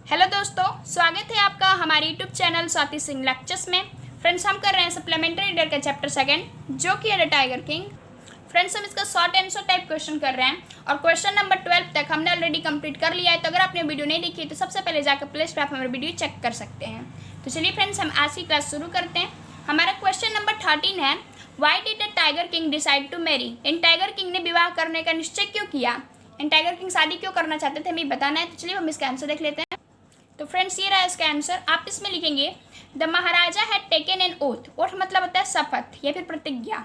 Hello दोस्तों, स्वागत है आपका हमारे YouTube channel Swati Singh lectures में। फ्रेंड्स, हम कर रहे हैं सप्लीमेंट्री रीडर का चैप्टर सेकंड जो कि है द टाइगर किंग। फ्रेंड्स, हम इसका शॉर्ट आंसर टाइप क्वेश्चन कर रहे हैं और क्वेश्चन नंबर 12 तक हमने ऑलरेडी कंप्लीट कर लिया है। तो अगर आपने वीडियो नहीं देखी तो सबसे पहले जाकर प्ले स्टोर पर हमारी वीडियो चेक कर सकते हैं। तो चलिए फ्रेंड्स, हम आज की क्लास शुरू करते हैं। हमारा क्वेश्चन नंबर 13 है, why did the tiger king decide to marry. इन टाइगर किंग ने विवाह करने का निश्चय क्यों किया? इन टाइगर किंग शादी क्यों करना चाहते थे, हमें बताना है। तो चलिए हम इसका आंसर देख लेते हैं। तो फ्रेंड्स, ये रहा इसका आंसर। आप इसमें लिखेंगे the maharaja had taken an oath. Oath मतलब होता है शपथ या फिर प्रतिज्ञा।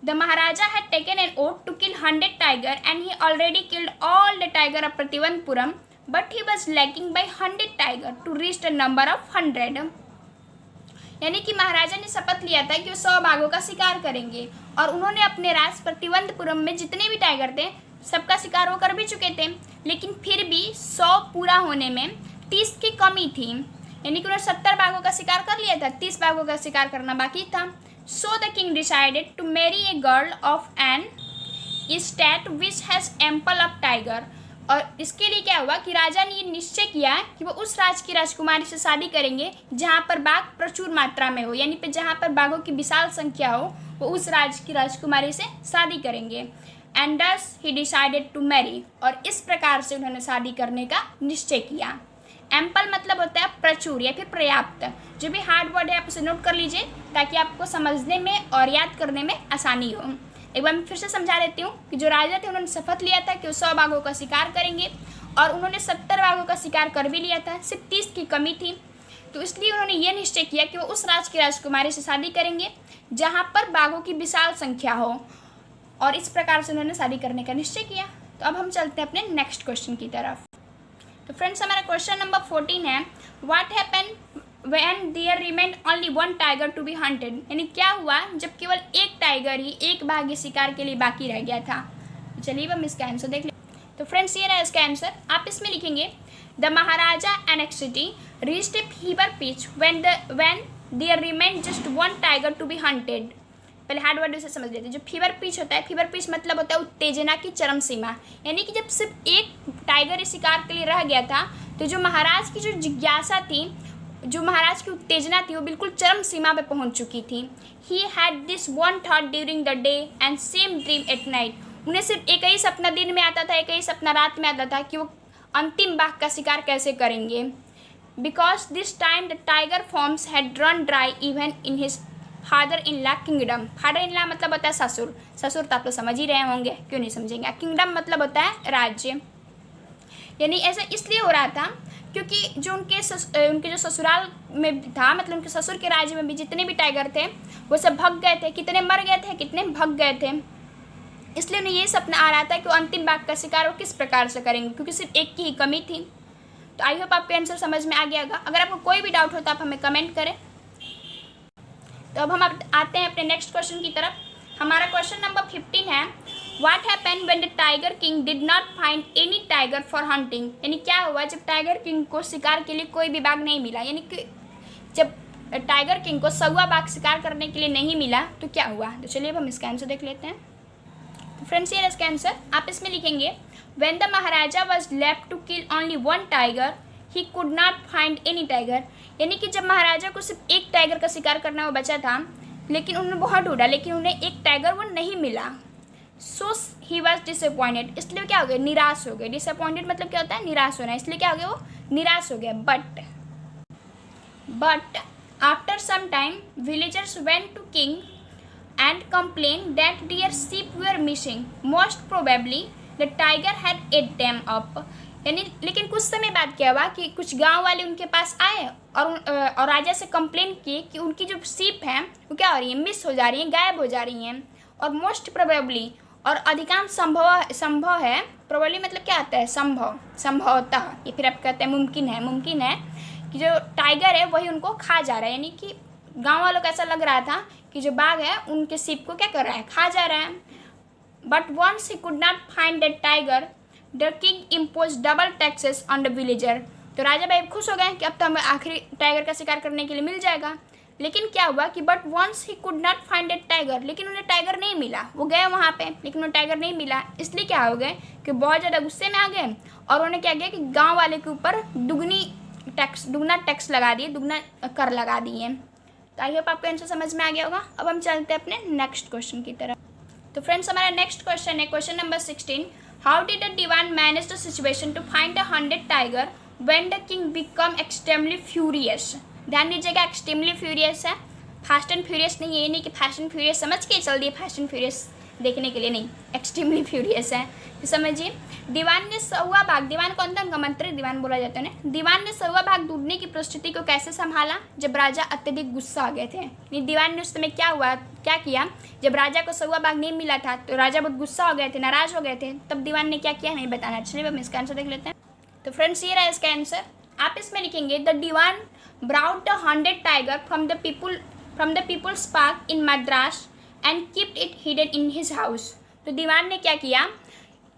The maharaja had taken an oath to kill 100 tiger and he already killed all the tiger of प्रतिवंतपुरम but he was lacking by 100 tiger to reach the number of 100। यानी कि महाराजा ने शपथ लिया था कि वो 100 बाघों का शिकार करेंगे और उन्होंने अपने राज प्रतिवंतपुरम में जितने भी टाइगर थे सबका शिकार वो कर भी चुके थे, लेकिन फिर भी 100 पूरा होने में 30 की कमी थी। यानी कि उन्होंने 70 बाघों का शिकार कर लिया था, 30 बाघों का शिकार करना बाकी था। So the king decided to marry a girl of an state which has ample of tiger. और इसके लिए क्या हुआ कि राजा ने ये निश्चय किया कि वो उस राज की राजकुमारी से शादी करेंगे जहाँ पर बाघ प्रचुर मात्रा में हो, यानी कि जहाँ पर बाघों की विशाल संख्या हो, वो उस राज की राजकुमारी से शादी करेंगे। एंड दस ही डिसाइडेड टू मैरी, और इस प्रकार से उन्होंने शादी करने का निश्चय किया। एम्पल मतलब होता है प्रचुर या फिर पर्याप्त। जो भी हार्ड वर्ड है आप उसे नोट कर लीजिए ताकि आपको समझने में और याद करने में आसानी हो। एक बार मैं फिर से समझा देती हूँ कि जो राजा थे उन्होंने शपथ लिया था कि वो 100 बाघों का शिकार करेंगे और उन्होंने 70 बाघों का शिकार कर भी लिया था, सिर्फ 30 की कमी थी। तो इसलिए उन्होंने ये निश्चय किया कि वो उस राज की राजकुमारी से शादी करेंगे जहाँ पर बाघों की विशाल संख्या हो, और इस प्रकार से उन्होंने शादी करने का निश्चय किया। तो अब हम चलते हैं अपने नेक्स्ट क्वेश्चन की तरफ। तो फ्रेंड्स, हमारा क्वेश्चन नंबर 14 है, what happened when there remained only one tiger to be hunted. यानी क्या हुआ जब केवल एक टाइगर ही, एक बाघ शिकार के लिए बाकी रह गया था। तो चलिए हम इसका आंसर देख लें। तो फ्रेंड्स, ये रहा इसका आंसर। आप इसमें लिखेंगे the maharaja anxiety reached a fever pitch when there remained just one tiger to be hunted. पहले हार्ड वर्ड से समझ लेते हैं। जो फीवर पिच होता है, फीवर पिच मतलब होता है उत्तेजना की चरम सीमा। यानी कि जब सिर्फ एक टाइगर शिकार के लिए रह गया था तो जो महाराज की जो जिज्ञासा थी, जो महाराज की उत्तेजना थी, वो बिल्कुल चरम सीमा पे पहुंच चुकी थी। He had this one thought during the day and same dream at night. उन्हें सिर्फ एक ही सपना दिन में आता था, एक ही सपना रात में आता था कि वो अंतिम बाघ का शिकार कैसे करेंगे। Because this time the tiger forms had run dry even in his father in law kingdom. Father in law मतलब होता है ससुर। ससुर तो आप लोग समझ ही रहे होंगे, क्यों नहीं समझेंगे। किंगडम मतलब होता है राज्य। यानी ऐसा इसलिए हो रहा था क्योंकि जो उनके जो ससुराल में था, मतलब उनके ससुर के राज्य में भी जितने भी टाइगर थे वो सब भग गए थे। कितने मर गए थे, कितने भग गए थे। इसलिए उन्हें ये सपना आ रहा था कि वो अंतिम बाघ का शिकार वो किस प्रकार से करेंगे, क्योंकि सिर्फ एक की ही कमी थी। तो आई होप आपको आंसर समझ में आ गया होगा। अगर आपको कोई भी डाउट हो तो आप हमें कमेंट करें। तो अब हम आते हैं अपने नेक्स्ट क्वेश्चन की तरफ। हमारा क्वेश्चन नंबर 15 है, what happened when the tiger king did not find any tiger for hunting. यानी क्या हुआ जब टाइगर किंग को शिकार के लिए कोई भी बाघ नहीं मिला। यानी कि जब टाइगर किंग को 100वां बाघ शिकार करने के लिए नहीं मिला तो क्या हुआ। तो चलिए अब हम इसका आंसर देख लेते हैं। तो फ्रेंड्स, ये इसका आंसर। आप इसमें लिखेंगे when the maharaja was left to kill only one tiger he could not find any tiger. यानी कि जब महाराजा को सिर्फ एक टाइगर का शिकार करना वो बचा था, लेकिन उन्होंने बहुत ढूंढा लेकिन उन्हें एक टाइगर वो नहीं मिला। सो ही वॉज डिसअपॉइंटेड। इसलिए क्या हो गया, निराश हो गए। डिसअपॉइंटेड मतलब क्या होता है, निराश होना। इसलिए क्या हो गया, वो निराश हो गया। But after some time villagers went to king and complain that their sheep were missing, most probably the tiger had ate them up. यानी लेकिन कुछ समय बाद क्या हुआ कि कुछ गांव वाले उनके पास आए और राजा से कंप्लेन किए कि उनकी जो सीप हैं वो क्या हो रही है, मिस हो जा रही हैं, गायब हो जा रही हैं। और मोस्ट प्रोबेबली और अधिकांश संभव है। प्रोबेबली मतलब क्या आता है, संभवतः, या फिर आप कहते हैं मुमकिन है कि जो टाइगर है वही उनको खा जा रहा है। यानी कि गाँव वालों को ऐसा लग रहा था कि जो बाघ है उनके सीप को क्या कर रहा है, खा जा रहा है। But once he could not find that tiger the king impose double taxes on the villager. तो राजा भाई खुश हो गए कि अब तो हमें आखिरी टाइगर का शिकार करने के लिए मिल जाएगा। लेकिन क्या हुआ कि but once he could not find that tiger, लेकिन उन्हें टाइगर नहीं मिला। वो गए वहाँ पे लेकिन उन्हें टाइगर नहीं मिला। इसलिए क्या हो गए कि बहुत ज़्यादा गुस्से में आ गए और उन्होंने क्या किया कि गाँव वाले के ऊपर दुगनी टैक्स लगा दिए, दुगना कर लगा दिए। तो आई होप आपको आंसर समझ में आ गया होगा। अब हम चलते हैं अपने नेक्स्ट क्वेश्चन की तरफ। तो फ्रेंड्स हमारा नेक्स्ट क्वेश्चन है question number 16। How did the dewan manage the situation to find the 100 tiger when the king become extremely furious. ध्यान दीजिएगा, एक्सट्रीमली फ्यूरियस है, फास्ट एंड फ्यूरियस नहीं है। ये नहीं कि फास्ट एंड फ्यूरियस समझ के चल दिए फास्ट एंड फ्यूरियस देखने के लिए, नहीं, एक्सट्रीमली फ्यूरियस है। तो समझिए, दीवान ने सौवा भाग, दीवान कौन था, उनका मंत्री दीवान बोला जाता है ना। दीवान ने सौवा भाग दूधने की परिस्थिति को कैसे संभाला जब राजा अत्यधिक गुस्सा आ गए थे। दीवान ने उस समय क्या किया, जब राजा को सौवा भाग नहीं मिला था तो राजा बहुत गुस्सा हो गए थे, नाराज हो गए थे, तब दीवान ने क्या किया हमें बताना। चलिए हम इसका आंसर देख लेते हैं। तो फ्रेंड्स ये रहा इसका आंसर। आप इसमें लिखेंगे the dewan brought the 100 tiger from the peoples park in Madras and kept it hidden in his house. तो दीवान ने क्या किया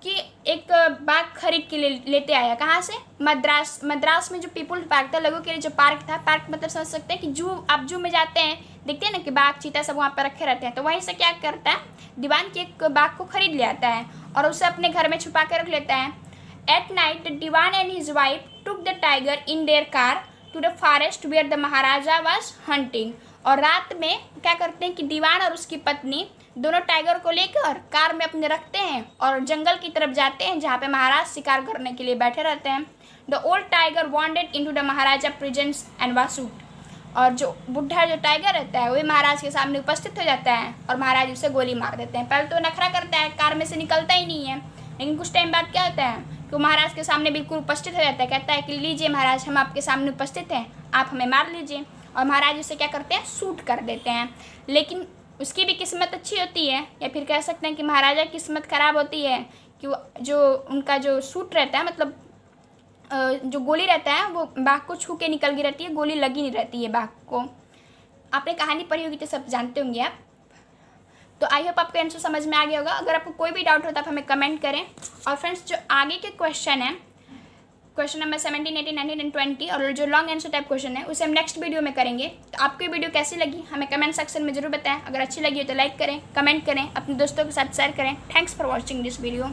कि एक बाग खरीद के लेते आया, कहाँ से, मद्रास में जो पीपुल्स पार्क था, लोगों के लिए जो पार्क था, पार्क मतलब समझ सकते हैं कि जू, आप जू में जाते हैं देखते हैं ना कि बाघ चीता सब वहाँ पर रखे रहते हैं, तो वहीं से क्या करता है, दीवान के एक बाघ को खरीद ले आता है और उसे अपने घर में छुपा के रख लेता है। At night the dewan and his wife took the tiger in their car to the forest where the maharaja was hunting. और रात में क्या करते हैं कि दीवान और उसकी पत्नी दोनों टाइगर को लेकर कार में अपने रखते हैं और जंगल की तरफ जाते हैं जहाँ पे महाराज शिकार करने के लिए बैठे रहते हैं। The old tiger wounded into the Maharaja presence and was shoot. और जो बुढ़ा जो टाइगर रहता है वही महाराज के सामने उपस्थित हो जाता है और महाराज उसे गोली मार देते हैं। पहले तो नखरा करता है, कार में से निकलता ही नहीं है, लेकिन कुछ टाइम बाद क्या होता है कि वो महाराज के सामने बिल्कुल उपस्थित हो जाता है, कहता है कि लीजिए महाराज, हम आपके सामने उपस्थित हैं, आप हमें मार लीजिए। और महाराज उसे क्या करते हैं, शूट कर देते हैं। लेकिन उसकी भी किस्मत अच्छी होती है, या फिर कह सकते हैं कि महाराजा की किस्मत ख़राब होती है कि जो उनका जो शूट रहता है, मतलब जो गोली रहता है वो बाघ को छू के निकल गई रहती है, गोली लगी नहीं रहती है बाघ को। आपने कहानी पढ़ी होगी तो सब जानते होंगे आप। तो आई होप आपको आंसर समझ में आ गया होगा। अगर आपको कोई भी डाउट हो तो आप हमें कमेंट करें। और फ्रेंड्स जो आगे के क्वेश्चन है, क्वेश्चन नंबर 17, 18, 19 एंड 20 और जो लॉन्ग आंसर टाइप क्वेश्चन है उसे हम नेक्स्ट वीडियो में करेंगे। तो आपको ये वीडियो कैसी लगी हमें कमेंट सेक्शन में जरूर बताएं। अगर अच्छी लगी हो तो लाइक करें, कमेंट करें, अपने दोस्तों के साथ शेयर करें। Thanks for watching this video.